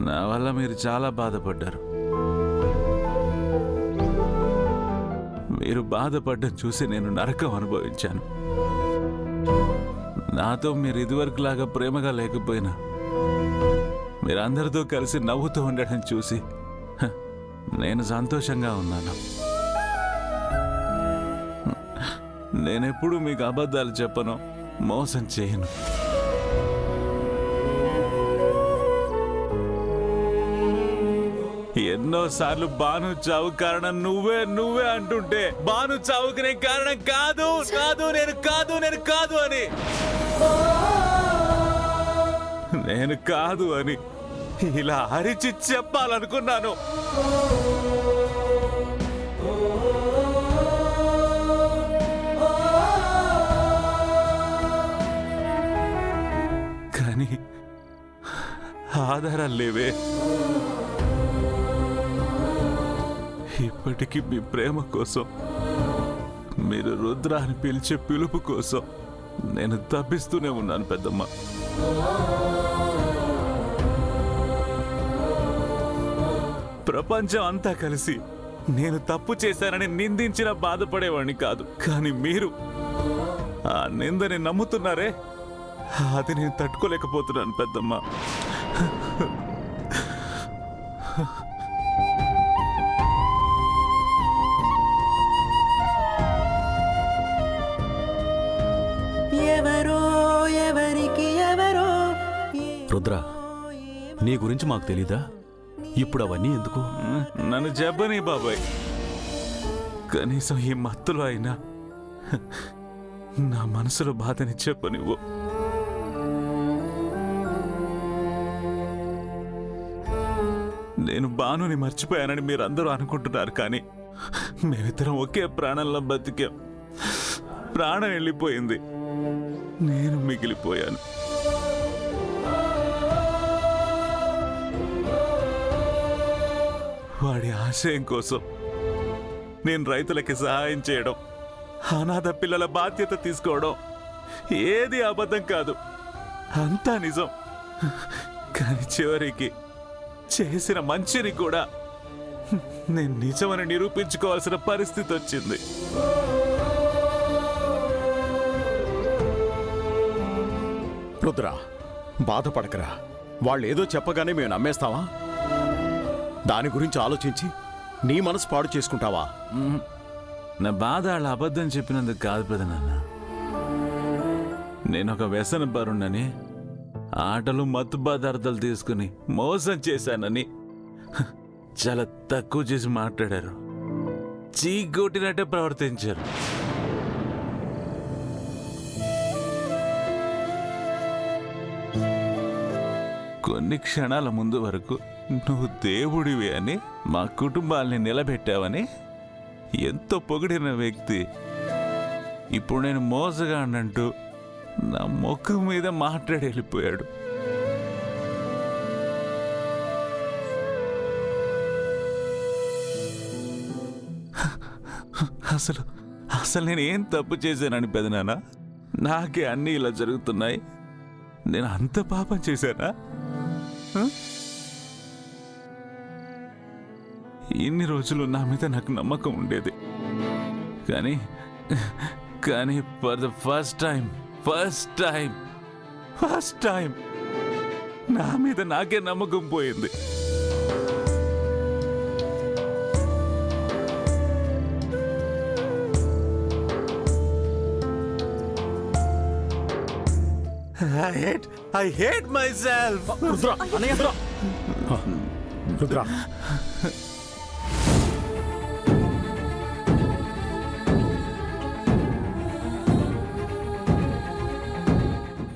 నా వల్ల మీరు చాలా బాధపడ్డారు. మీరు బాధపడ్డం చూసి నేను నరకం అనుభవించాను. నాతో మీరు ఇదివరకులాగా ప్రేమగా లేకపోయినా మీరందరితో కలిసి నవ్వుతూ ఉండడం చూసి నేను సంతోషంగా ఉన్నాను. నేనెప్పుడు మీకు అబద్ధాలు చెప్పను, మోసం చేయను. ఎన్నోసార్లు బాను చావు కారణం నువ్వే అంటుంటే బాను చావుకి నేను కారణం నేను కాదు అని ఇలా అరిచి చెప్పాలనుకున్నాను. కానీ ఆధారాలు లేవే. ఇప్పటికీ మీ ప్రేమ కోసం, మీరు రుద్ర అని పిలిచే పిలుపు కోసం నేను తప్పిస్తూనే ఉన్నాను పెద్దమ్మ. ప్రపంచం అంతా కలిసి నేను తప్పు చేశానని నిందించిన బాధపడేవాడిని కాదు. కానీ మీరు ఆ నిందని నమ్ముతున్నారే, అది నేను తట్టుకోలేకపోతున్నాను పెద్దమ్మ. రుద్ర, నీ గురించి మాకు తెలీదా? ఇప్పుడు అవన్నీ ఎందుకు? నన్ను చెప్పని బాబాయ్, కనీసం ఈ మత్తులో అయినా నా మనసులో బాధని చెప్పనివ్వు. నేను బానుని మర్చిపోయానని మీరందరూ అనుకుంటున్నారు, కానీ మేమిద్దరం ఒకే ప్రాణంలో బతికాం. ప్రాణం వెళ్ళిపోయింది, నేను మిగిలిపోయాను. వాడి ఆశయం కోసం నేను రైతులకి సహాయం చేయడం, అనాథ పిల్లల బాధ్యత తీసుకోవడం ఏది అబద్ధం కాదు, అంతా నిజం. కానీ చివరికి చేసిన మంచిని కూడా నేను నిజమని నిరూపించుకోవాల్సిన పరిస్థితి వచ్చింది. రుద్ర, బాధపడకరా. వాళ్ళు ఏదో చెప్పగానే మేము నమ్మేస్తావా? దాని గురించి ఆలోచించి నీ మనసు పాడు చేసుకుంటావా? నా బాధ వాళ్ళ అబద్ధం చెప్పినందుకు కాదు పెద్ద నాన్న. నేను ఒక వ్యసన పరుణ్ణని, ఆటలు మత్తు పదార్థాలు తీసుకుని మోసం చేశానని చాలా తక్కువ చేసి మాట్లాడారు. చీకొట్టినట్టే ప్రవర్తించారు. కొన్ని క్షణాల ముందు వరకు నువ్వు దేవుడివి అని, మా కుటుంబాల్ని నిలబెట్టావని ఎంతో పొగిడిన వ్యక్తి ఇప్పుడు నేను మోసగానంటూ నా ముఖం మీద మాట్లాడి వెళ్ళిపోయాడు. అసలు అసలు నేను ఏం తప్పు చేశానని పెదనాన్న? నాకే అన్నీ ఇలా జరుగుతున్నాయి. నేను అంత పాపం చేశానా? ఇన్ని రోజులు నా మీద నాకు నమ్మకం ఉండేది, కానీ కానీ ఫర్ ద ఫస్ట్ టైం నా మీద నాకే నమ్మకం పోయింది. I hate myself. రుద్ర, అన్నయ్య, రుద్ర.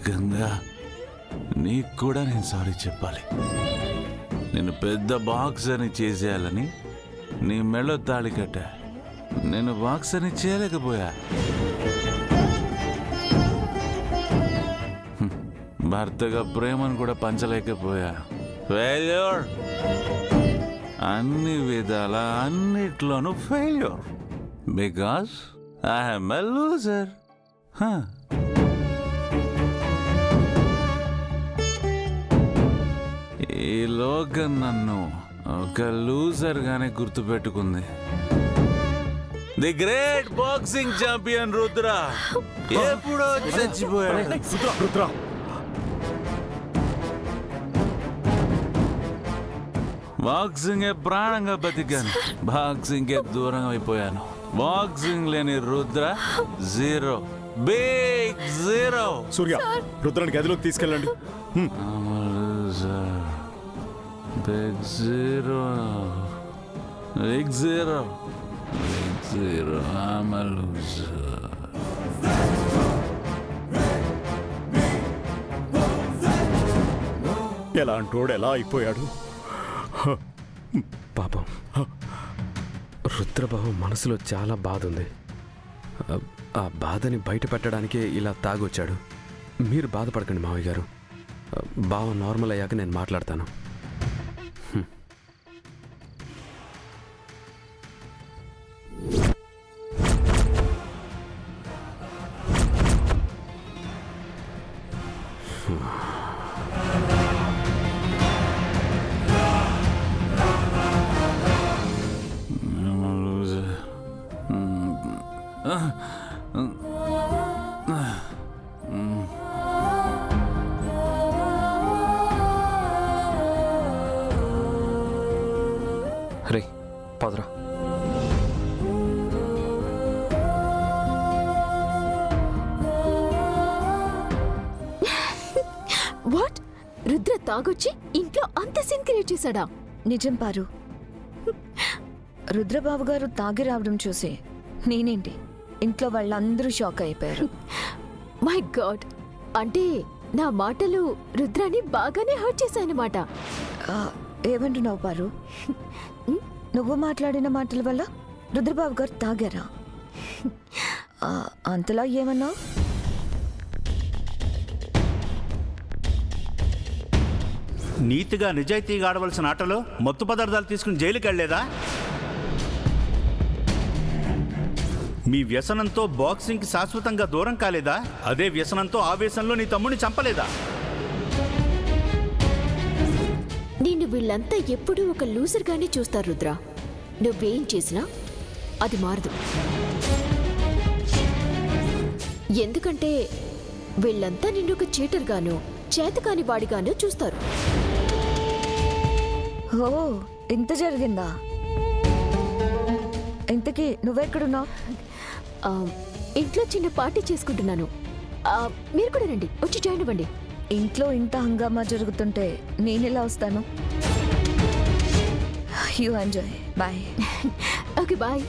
గంగా, నీకు కూడా నేను సారీ చెప్పాలి. నేను పెద్ద బాక్సర్ని చేసేయాలని నీ మెళ్ళో తాళి కట్టా. నేను బాక్సర్ని చేయలేకపోయా. భర్తగా ప్రేమను కూడా పంచలేకపోయా. ఫెయిల్యూర్, అన్ని విధాల అన్నిట్లోనూ failure. Because I'm a loser. ఈ లోకం నన్ను ఒక లూజర్ గానే గుర్తుపెట్టుకుంది. The great boxing champion Rudra ఎప్పుడో చచ్చిపోయాడు. బాక్సింగే ప్రాణంగా బతికాను, బాక్సింగే దూరం అయిపోయాను. బాక్సింగ్ లేని Rudra zero, big zero. Surya, రుద్రాన్ని గదిలోకి తీసుకెళ్ళండి. Big zero, big zero, big zero. I'm a loser. ఎలా అంటోడు ఎలా అయిపోయాడు. పాపం రుద్రబాబు మనసులో చాలా బాధ ఉంది. ఆ బాధని బయట పెట్టడానికే ఇలా తాగొచ్చాడు. మీరు బాధపడకండి మావయ్య గారు. బావ నార్మల్ అయ్యాక నేను మాట్లాడతాను. రే పదరా. వాట్? రుద్ర తాగొచ్చి ఇంట్లో అంత సీన్ క్రియేట్ చేశాడా? నిజం పారు. రుద్రబాబు గారు తాగి రావడం చూసి నేనేంటి ఇంట్లో వాళ్ళందరూ షాక్ అయిపోయారు. మై గాడ్, అంటే నా మాటలు రుద్రాని బాగానే హర్ట్ చేశాయన్నమాట. ఆ, ఏమంటున్నావు పారు? నువ్వు మాట్లాడిన మాటల వల్ల రుద్రబాబు గారు తాగారా? అంతలా ఏమన్నావు? నీతిగా నిజాయితీగా ఆడవలసిన ఆటలో మత్తు పదార్థాలు తీసుకుని జైలుకి వెళ్ళలేదా? మీ వ్యసనంతో బాక్సింగ్కి శాశ్వతంగా దూరం కాలేదా? అదే వ్యసనంతో ఆవేశంలో నీ తమ్ముడిని చంపలేదా? నిన్ను వీళ్ళంతా ఎప్పుడూ ఒక లూజర్ గానే చూస్తారు రుద్ర. నువ్వేం చేసినా అది మారదు. ఎందుకంటే వీళ్ళంతా నిన్ను ఒక చీటర్ గాను, చేతకాని వాడిగాను చూస్తారు. ఓ, ఇంత జరిగిందా? ఇంతకీ నువ్వెక్కడున్నావు? ఇంట్లో చిన్న పార్టీ చేసుకుంటున్నాను. మీరు కూడా రండి, వచ్చి జాయిన్ అవ్వండి. ఇంట్లో ఇంత హంగామా జరుగుతుంటే నేనెలా వస్తాను? You enjoy. Bye. Okay bye.